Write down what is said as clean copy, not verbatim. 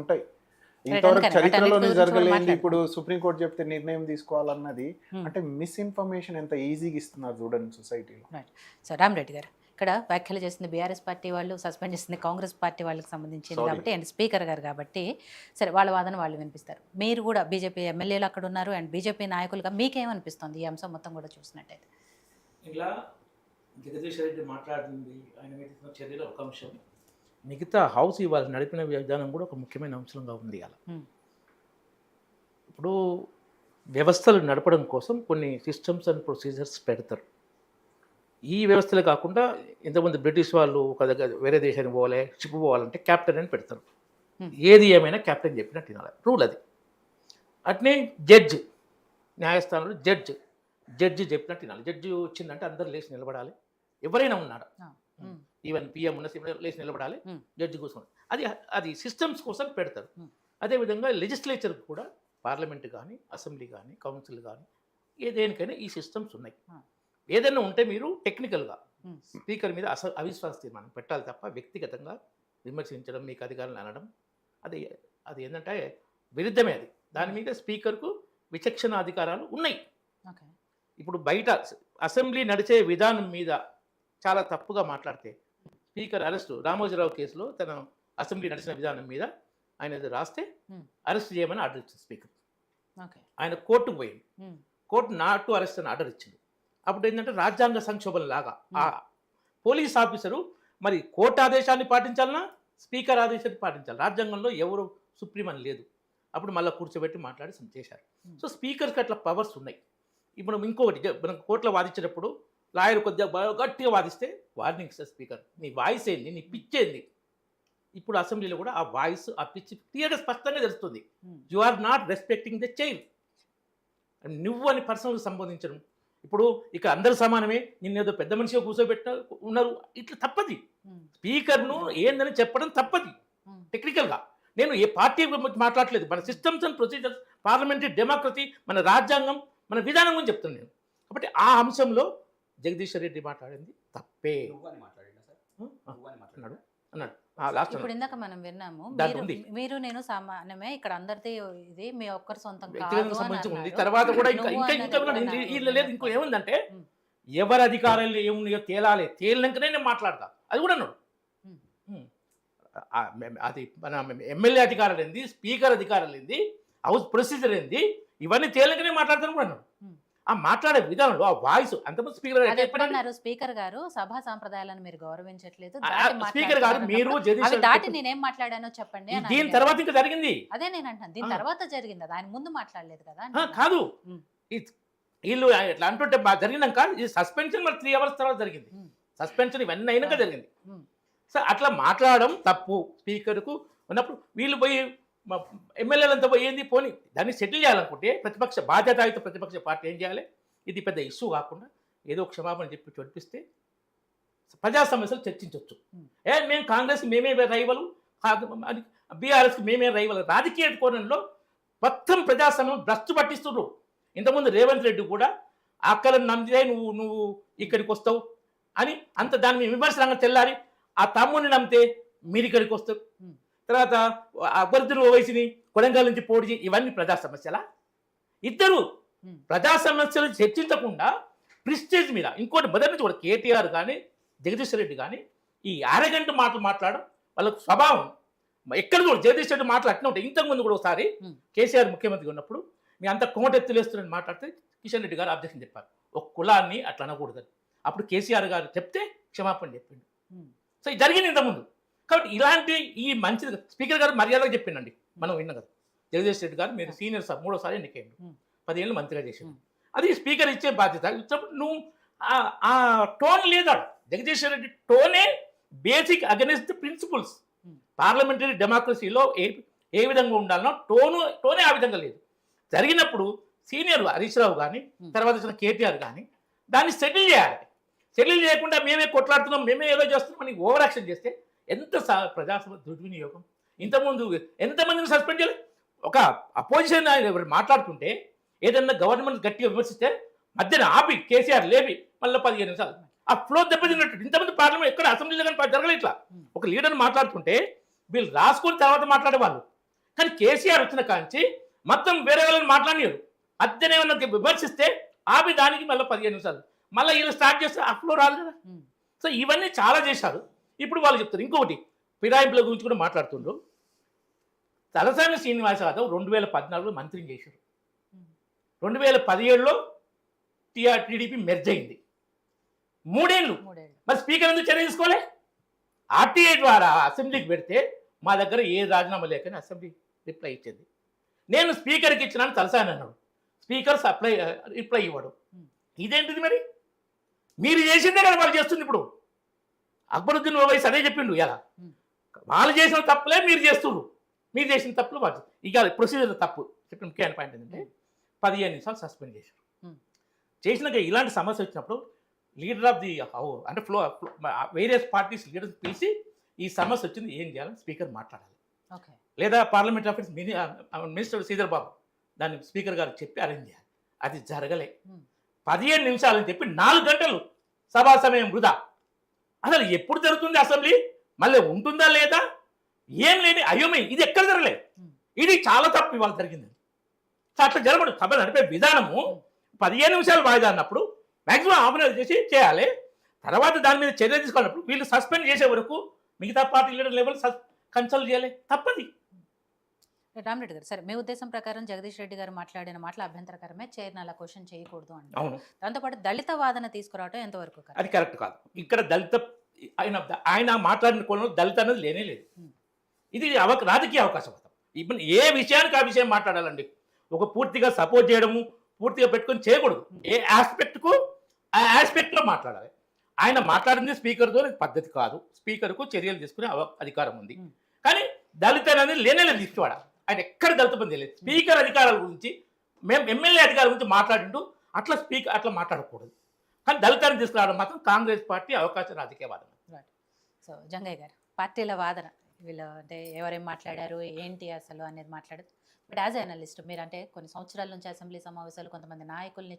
ఉంటాయి. రైట్. ఇంతవరకు అందుకని చరిత్రలోనే వాటన్నిటి గురించి కూడా జరగలేనిది మాట్లాడదాం. ఇప్పుడు సుప్రీంకోర్టు చెప్తే నిర్ణయం తీసుకోవాలన్నది హ్మ్. అంటే మిస్ఇన్ఫర్మేషన్ ఎంత ఈజీగా ఇస్తున్నారు చూడండి సొసైటీలో. రైట్. సో రామరెడ్డి గారు ఇక్కడ వ్యాఖ్యలు చేసింది బీఆర్ఎస్ పార్టీ వాళ్ళు, సస్పెండ్ చేసింది కాంగ్రెస్ పార్టీ వాళ్ళకి సంబంధించింది Sorry. కాబట్టి, అండ్ స్పీకర్ గారు కాబట్టి సరే వాళ్ళ వాదన వాళ్ళు వినిపిస్తారు. మీరు కూడా బీజేపీ ఎమ్మెల్యేలు అక్కడ ఉన్నారు అండ్ బీజేపీ నాయకులుగా మీకేమనిపిస్తుంది ఈ అంశం మొత్తం కూడా చూసినట్టయితే? ఇలా జగదీష్ రెడ్డి మాట్లాడింది, ఆయన మీద తీసుకున్న చర్యలు ఒక అంశం. మిగతా హౌస్ ఇవాళ నడిపిన విధానం కూడా ఒక ముఖ్యమైన అంశంగా ఉంది అలా. హ్మ్. ఇప్పుడు వ్యవస్థలు నడపడం కోసం కొన్ని సిస్టమ్స్ అండ్ ప్రొసీజర్స్ పెడతారు. ఈ వ్యవస్థలే కాకుండా ఇంతకుముందు బ్రిటిష్ వాళ్ళు ఒక దగ్గర వేరే దేశానికి పోవాలి, షిప్ పోవాలంటే క్యాప్టెన్ అని పెడతారు. ఏది ఏమైనా క్యాప్టెన్ చెప్పినట్టు వినాలి, రూల్ అది. అట్నే జడ్జ్, న్యాయస్థానంలో జడ్జి చెప్పినట్టు వినాలి. జడ్జి వచ్చిందంటే అందరు లేచి నిలబడాలి, ఎవరైనా ఉన్నాడు, ఈవెన్ పిఎం ఉన్న లేచి నిలబడాలి, జడ్జి కూర్చోండి. అది సిస్టమ్స్ కోసం పెడతారు. అదేవిధంగా లెజిస్లేచర్ కూడా పార్లమెంట్ కానీ, అసెంబ్లీ కానీ, కౌన్సిల్ కానీ ఏదేనికైనా ఈ సిస్టమ్స్ ఉన్నాయి. ఏదైనా ఉంటే మీరు టెక్నికల్గా స్పీకర్ మీద అవిశ్వాస తీర్మానం పెట్టాలి తప్ప వ్యక్తిగతంగా విమర్శించడం, మీకు అధికారులు అనడం అది ఏంటంటే విరుద్ధమే. అది దాని మీద స్పీకర్కు విచక్షణ అధికారాలు ఉన్నాయి. ఇప్పుడు బయట అసెంబ్లీ నడిచే విధానం మీద చాలా తప్పుగా మాట్లాడితే స్పీకర్ అరెస్టు, రామోజీరావు కేసులో తన అసెంబ్లీ నడిచిన విధానం మీద ఆయన రాస్తే అరెస్ట్ చేయమని ఆర్డర్ ఇచ్చింది స్పీకర్. ఆయన కోర్టుకు పోయింది, కోర్టు నాట్ టు అరెస్ట్ అని ఆర్డర్ ఇచ్చింది. అప్పుడు ఏంటంటే రాజ్యాంగ సంక్షోభం లాగా ఆ పోలీస్ ఆఫీసరు మరి కోర్టు ఆదేశాన్ని పాటించాలన్నా స్పీకర్ ఆదేశాన్ని పాటించాలి. రాజ్యాంగంలో ఎవరు సుప్రీం అని లేదు. అప్పుడు మళ్ళీ కూర్చోబెట్టి మాట్లాడి చేశారు. సో స్పీకర్కి అట్లా పవర్స్ ఉన్నాయి. ఇప్పుడు ఇంకొకటి, మనం కోర్టులో వాదించేటప్పుడు లాయర్ కొద్దిగా బాగా గట్టిగా వాదిస్తే వార్నింగ్ ఇస్తారు స్పీకర్, నీ వాయిస్ ఏంది, నీ పిచ్ ఏంది. ఇప్పుడు అసెంబ్లీలో కూడా ఆ వాయిస్, ఆ పిచ్ క్లియర్గా స్పష్టంగా తెలుస్తుంది. You are not respecting the child. నువ్వు అని పర్సనల్గా సంబోధించడం. ఇప్పుడు ఇక అందరు సమానమే, నిన్నేదో పెద్ద మనిషిగా కూర్చోబెట్టిన ఉన్నారు, ఇట్లా తప్పది. స్పీకర్ను ఏందని చెప్పడం తప్పది టెక్నికల్గా. నేను ఏ పార్టీ గురించి మాట్లాడలేదు, మన systems and procedures, parliamentary democracy, మన రాజ్యాంగం, మన విధానం గురించి చెప్తాను నేను. కాబట్టి ఆ అంశంలో జగదీశ్వర్ రెడ్డి మాట్లాడింది తప్పే అన్నాడు. ఇప్పుడు ఇందాక మనం విన్నాము, మీరు నేను సమానమే, ఇక్కడ అందరిది ఇది మీ ఒక్కరి సొంతం ఉంది. తర్వాత కూడా లేదు, ఇంకో ఏముందంటే ఎవరి అధికారాలు ఏమున్నాయో తేలినాకనే నేను మాట్లాడతా, అది కూడా అన్నాడు. అది మన ఎమ్మెల్యే అధికారాలు ఏంది, స్పీకర్ అధికారాలు ఏంది, హౌస్ ప్రొసీజర్ ఏంది, ఇవన్నీ తేలినాకనే మాట్లాడతాను కూడా అన్నాడు. ఆ మాట్లాడే విధానంలో ఆ వాయిస్ అంతమంది స్పీకర్ స్పీకర్ గారు సభా సాంప్రదాయాలను మీరు గౌరవించట్లేదు. స్పీకర్ గారు మీరు దాటి నేనేం మాట్లాడానో చెప్పండి. దీని తర్వాత ఇంకా జరిగింది, అదే నేను అంటాను, దీని తర్వాత జరిగింది, ఆయన ముందు మాట్లాడలేదు కదా. కాదు, వీళ్ళు ఎట్లా అంటుంటే జరిగినాక ఇది సస్పెన్షన్ మరి 3 hours తర్వాత జరిగింది. సస్పెన్షన్ ఇవన్నీ అయినాక జరిగింది. సో అట్లా మాట్లాడడం తప్పు. స్పీకర్కు ఉన్నప్పుడు వీళ్ళు పోయి ఎమ్మెల్యేలంతా పోయింది పోని, దాన్ని సెటిల్ చేయాలనుకుంటే ప్రతిపక్ష బాధ్యతాయుత ప్రతిపక్ష పార్టీ ఏం చేయాలి, ఇది పెద్ద ఇష్యూ కాకుండా ఏదో క్షమాపణ చెప్పి చూపిస్తే ప్రజా సమస్యలు చర్చించవచ్చు. మేము కాంగ్రెస్ మేమే రైవలు, బీఆర్ఎస్కి మేమే రైవలు. రాజకీయ కోణంలో మొత్తం ప్రజాస్వామ్యం భ్రష్టు పట్టిస్తున్నారు. ఇంతకుముందు రేవంత్ రెడ్డి కూడా అక్కలను నమ్మితే నువ్వు ఇక్కడికి వస్తావు అని అంత దాని మీద విమర్శనంగా తెల్లారి, ఆ తమ్ముడిని నమ్మితే మీరు ఇక్కడికి వస్తారు. తర్వాత అభ్యర్థులు వయసుని కొడంగల్ నుంచి పోటీ, ఇవన్నీ ప్రజా సమస్యలా? ఇద్దరు ప్రజా సమస్యలు చర్చించకుండా ప్రిస్టేజ్ మీద ఇంకోటి మొదటి నుంచి కూడా కేటీఆర్ కానీ జగదీశ్వర్ రెడ్డి కానీ ఈ అరగంట మాటలు మాట్లాడడం వాళ్ళకు స్వభావం. ఎక్కడ కూడా జగదీశ్వర్ రెడ్డి మాటలు అట్లా ఉంటాయి. ఇంతకుముందు కూడా ఒకసారి కేసీఆర్ ముఖ్యమంత్రిగా ఉన్నప్పుడు మీ అంత కోటెత్తులేస్తున్నారని మాట్లాడితే కిషన్ రెడ్డి గారు అబ్జెక్షన్ చెప్పారు, ఒక కులాన్ని అట్లా అనకూడదని. అప్పుడు కేసీఆర్ గారు చెప్తే క్షమాపణ చెప్పిండు. సో ఇది జరిగింది ఇంతకుముందు. కాబట్టి ఇలాంటి ఈ మంచిది స్పీకర్ గారు మర్యాదగా చెప్పిండండి, మనం విన్నాం కదా. జగదీష్ రెడ్డి గారు మీరు సీనియర్ సార్, 3వ సారి ఎన్నికైండు, 10 ఏళ్ళు మంత్రిగా చేసిండు. అది స్పీకర్ ఇచ్చే బాధ్యత. ఇచ్చినప్పుడు నువ్వు ఆ టోన్ లేదా, జగదీష్ రెడ్డి టోనే basic against the principles. Parliamentary డెమోక్రసీలో ఏ విధంగా ఉండాలనో టోనే ఆ విధంగా లేదు. జరిగినప్పుడు సీనియర్ హరీష్ రావు కానీ తర్వాత వచ్చిన కేటీఆర్ కానీ దాన్ని సెటిల్ చేయాలి. సెటిల్ చేయకుండా మేమే కొట్లాడుతున్నాం, మేమే ఏదో చేస్తున్నాం అని ఓవర్ యాక్షన్ చేస్తే ఎంత ప్రజాసభ దుర్వినియోగం. ఇంతకుముందు ఎంతమందిని సస్పెండ్ చేయాలి. ఒక అపోజిషన్ మాట్లాడుతుంటే ఏదన్నా గవర్నమెంట్ గట్టిగా విమర్శిస్తే మధ్యన ఆపి కేసీఆర్ లేపి మళ్ళీ 15 నిమిషాలు ఆ ఫ్లో దెబ్బతిన్నట్టు. ఇంతమంది పార్లమెంట్ ఎక్కడ అసెంబ్లీలో కానీ జరగలేదు. ఇట్లా ఒక లీడర్ మాట్లాడుతుంటే వీళ్ళు రాసుకొని తర్వాత మాట్లాడేవాళ్ళు. కానీ కేసీఆర్ వచ్చిన కాంచి మొత్తం వేరే వాళ్ళని మాట్లాడినారు. అద్దెనేమన్నా విమర్శిస్తే ఆపి దానికి మళ్ళీ 15 నిమిషాలు మళ్ళీ వీళ్ళు స్టార్ట్ చేస్తే అఫ్లో రాదు కదా. సో ఇవన్నీ చాలా చేశారు. ఇప్పుడు వాళ్ళు చెప్తారు. ఇంకొకటి ఫిరాయింపుల గురించి కూడా మాట్లాడుతుండ్రు. తలసాని శ్రీనివాస యాదవ్ 2014లో మంత్రిని చేశారు. 2017లో టీడీపీ మెర్జ్ అయింది. 3 ఏళ్ళు. మరి స్పీకర్ ఎందుకు చర్య తీసుకోలే? ఆర్టీఐ ద్వారా అసెంబ్లీకి పెడితే మా దగ్గర ఏ రాజీనామా లేకని అసెంబ్లీ రిప్లై ఇచ్చింది. నేను స్పీకర్కి ఇచ్చినాను తలసాని అన్నాడు. స్పీకర్ రిప్లై ఇవ్వడు. ఇదేంటిది మరి? మీరు చేసిందే కదా వాళ్ళు చేస్తుంది. ఇప్పుడు అక్బరుద్దీన్ ఓవైసీ అదే చెప్పిండు. ఎలా వాళ్ళు చేసిన తప్పులే మీరు చేస్తున్నారు, మీరు చేసిన తప్పులు వాళ్ళు. ఇక ప్రొసీజర్ తప్పు చెప్పిన ముఖ్యమైన పాయింట్ ఏంటంటే 15 నిమిషాలు సస్పెండ్ చేశారు. చేసినాక ఇలాంటి సమస్య వచ్చినప్పుడు లీడర్ ఆఫ్ ది అంటే వేరియస్ పార్టీస్ లీడర్స్ పిలిచి ఈ సమస్య వచ్చింది ఏం చేయాలని స్పీకర్ మాట్లాడాలి. లేదా parliament office minister Sridhar Babu దాన్ని స్పీకర్ గారికి చెప్పి అరేంజ్ చేయాలి. అది జరగలే. 15 నిమిషాలు అని చెప్పి 4 గంటలు సభా సమయం వృధా. అసలు ఎప్పుడు జరుగుతుంది అసెంబ్లీ? మళ్ళీ ఉంటుందా లేదా? ఏం లేని అయోమయం. ఇది ఎక్కడ జరగలేదు. ఇది చాలా తప్పు ఇవాళ జరిగింది. సో అట్లా జరగదు. సభ నడిపే విధానము 15 నిమిషాలు వాయిదా అన్నప్పుడు మ్యాక్సిమం హాఫ్ అన్ అవర్ చేసి చేయాలి. తర్వాత దాని మీద చర్య తీసుకోవాలన్నప్పుడు వీళ్ళు సస్పెండ్ చేసే వరకు మిగతా పార్టీ లీడర్ లెవెల్ కన్సల్ట్ చేయాలి. తప్పది. రామరెడ్డి గారు, సరే మీ ఉద్దేశం ప్రకారం జగదీష్ రెడ్డి గారు మాట్లాడిన మాటలు అభ్యంతరకరమే, చైర్ని అలా క్వశ్చన్ చేయకూడదు అంటే. అవును. దాంతోపాటు దళిత వాదన తీసుకురావటం ఎంతవరకు కరెక్ట్? అది కరెక్ట్ కాదు. ఇక్కడ దళిత ఆయన మాట్లాడిన కోణంలో దళిత అనేది లేనే లేదు. ఇది రాజకీయ అవకాశవాదం. ఇప్పుడు ఏ విషయానికి ఆ విషయం మాట్లాడాలండి. ఒక పూర్తిగా సపోర్ట్ చేయడము, పూర్తిగా పెట్టుకొని చేయకూడదు. ఏ ఆస్పెక్ట్కు ఆ ఆస్పెక్ట్లో మాట్లాడాలి. ఆయన మాట్లాడింది స్పీకర్తో పద్ధతి కాదు. స్పీకర్కు చర్యలు తీసుకునే అధికారం ఉంది. కానీ దళిత అనేది లేనే లేదు. ఇష్టవాడ ఆయన ఎక్కడ దళిత పని తెలియదు. స్పీకర్ అధికారాల గురించి మేము ఎమ్మెల్యే అధికారుల గురించి మాట్లాడింటూ అట్లా మాట్లాడకూడదు. కానీ దళితాన్ని తీసుకురావడం మాత్రం కాంగ్రెస్ పార్టీ అవకాశ రాజకీయవాదం. సో జంగయ్య గారు, పార్టీల వాదన వీళ్ళు అంటే ఎవరేం మాట్లాడారు ఏంటి అసలు అనేది మాట్లాడదు. బట్ యాజ్ ఎ అనలిస్ట్ మీరు అంటే కొన్ని సంవత్సరాల నుంచి అసెంబ్లీ సమావేశాలు కొంతమంది నాయకుల్ని